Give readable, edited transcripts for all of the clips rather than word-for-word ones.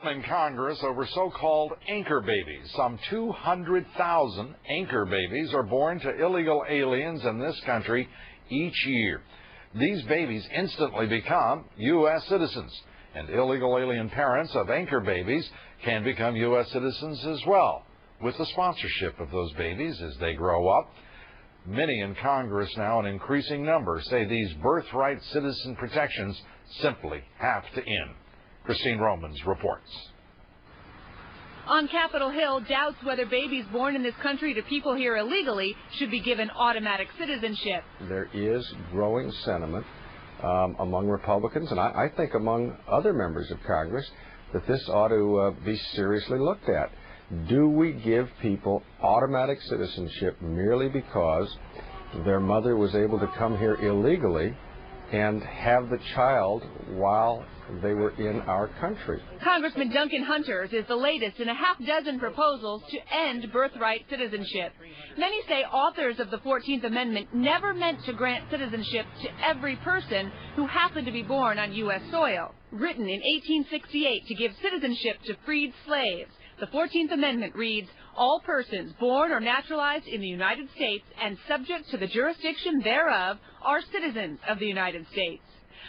In Congress over so-called anchor babies. Some 200,000 anchor babies are born to illegal aliens in this country each year. These babies instantly become U.S. citizens, and illegal alien parents of anchor babies can become U.S. citizens as well, with the sponsorship of those babies as they grow up. Many in Congress now, an increasing number, say these birthright citizen protections simply have to end. Christine Romans reports. On Capitol Hill, doubts whether babies born in this country to people here illegally should be given automatic citizenship. There is growing sentiment among Republicans, and I think among other members of Congress, that this ought to be seriously looked at. Do we give people automatic citizenship merely because their mother was able to come here illegally and have the child while they were in our country? Congressman Duncan Hunter's is the latest in a half-dozen proposals to end birthright citizenship. Many say authors of the 14th Amendment never meant to grant citizenship to every person who happened to be born on U.S. soil. Written in 1868 to give citizenship to freed slaves, the 14th Amendment reads, "All persons born or naturalized in the United States and subject to the jurisdiction thereof are citizens of the United States."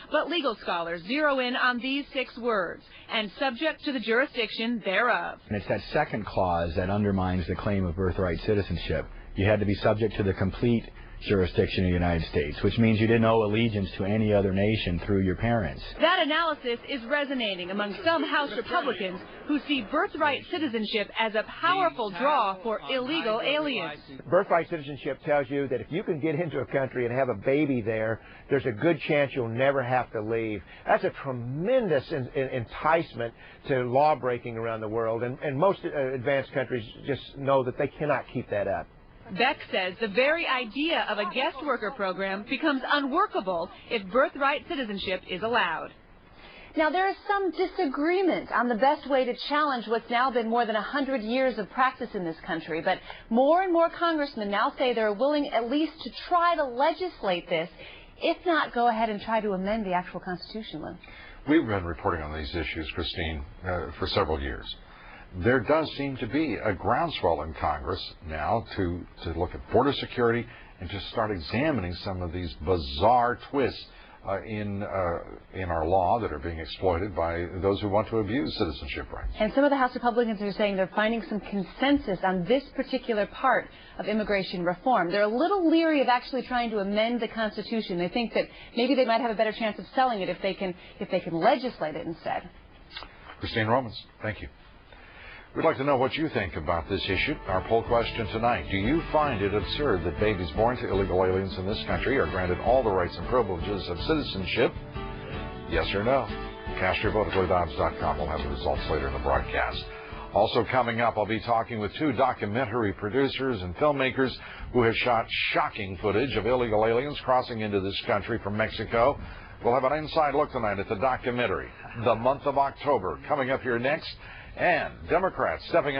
But legal scholars zero in on these 6 words, "and subject to the jurisdiction thereof." And it's that second clause that undermines the claim of birthright citizenship. You had to be subject to the complete jurisdiction of the United States, which means you didn't owe allegiance to any other nation through your parents. That analysis is resonating among some House Republicans who see birthright citizenship as a powerful draw for illegal aliens. Birthright citizenship tells you that if you can get into a country and have a baby there, there's a good chance you'll never have to leave. That's a tremendous enticement to law breaking around the world, and most advanced countries just know that they cannot keep that up. Beck says the very idea of a guest worker program becomes unworkable if birthright citizenship is allowed. Now, there is some disagreement on the best way to challenge what's now been more than 100 years of practice in this country, but more and more congressmen now say they're willing at least to try to legislate this, if not go ahead and try to amend the actual Constitution. Lynn. We've been reporting on these issues, Christine, for several years. There does seem to be a groundswell in Congress now to look at border security and to start examining some of these bizarre twists in our law that are being exploited by those who want to abuse citizenship rights. And some of the House Republicans are saying they're finding some consensus on this particular part of immigration reform. They're a little leery of actually trying to amend the Constitution. They think that maybe they might have a better chance of selling it if they can legislate it instead. Christine Romans, thank you. We'd like to know what you think about this issue. Our poll question tonight: do you find it absurd that babies born to illegal aliens in this country are granted all the rights and privileges of citizenship? Yes or no? Cast your vote at Dobbs.com. We'll have the results later in the broadcast. Also coming up, I'll be talking with 2 documentary producers and filmmakers who have shot shocking footage of illegal aliens crossing into this country from Mexico. We'll have an inside look tonight at the documentary, The Month of October, coming up here next. And Democrats stepping up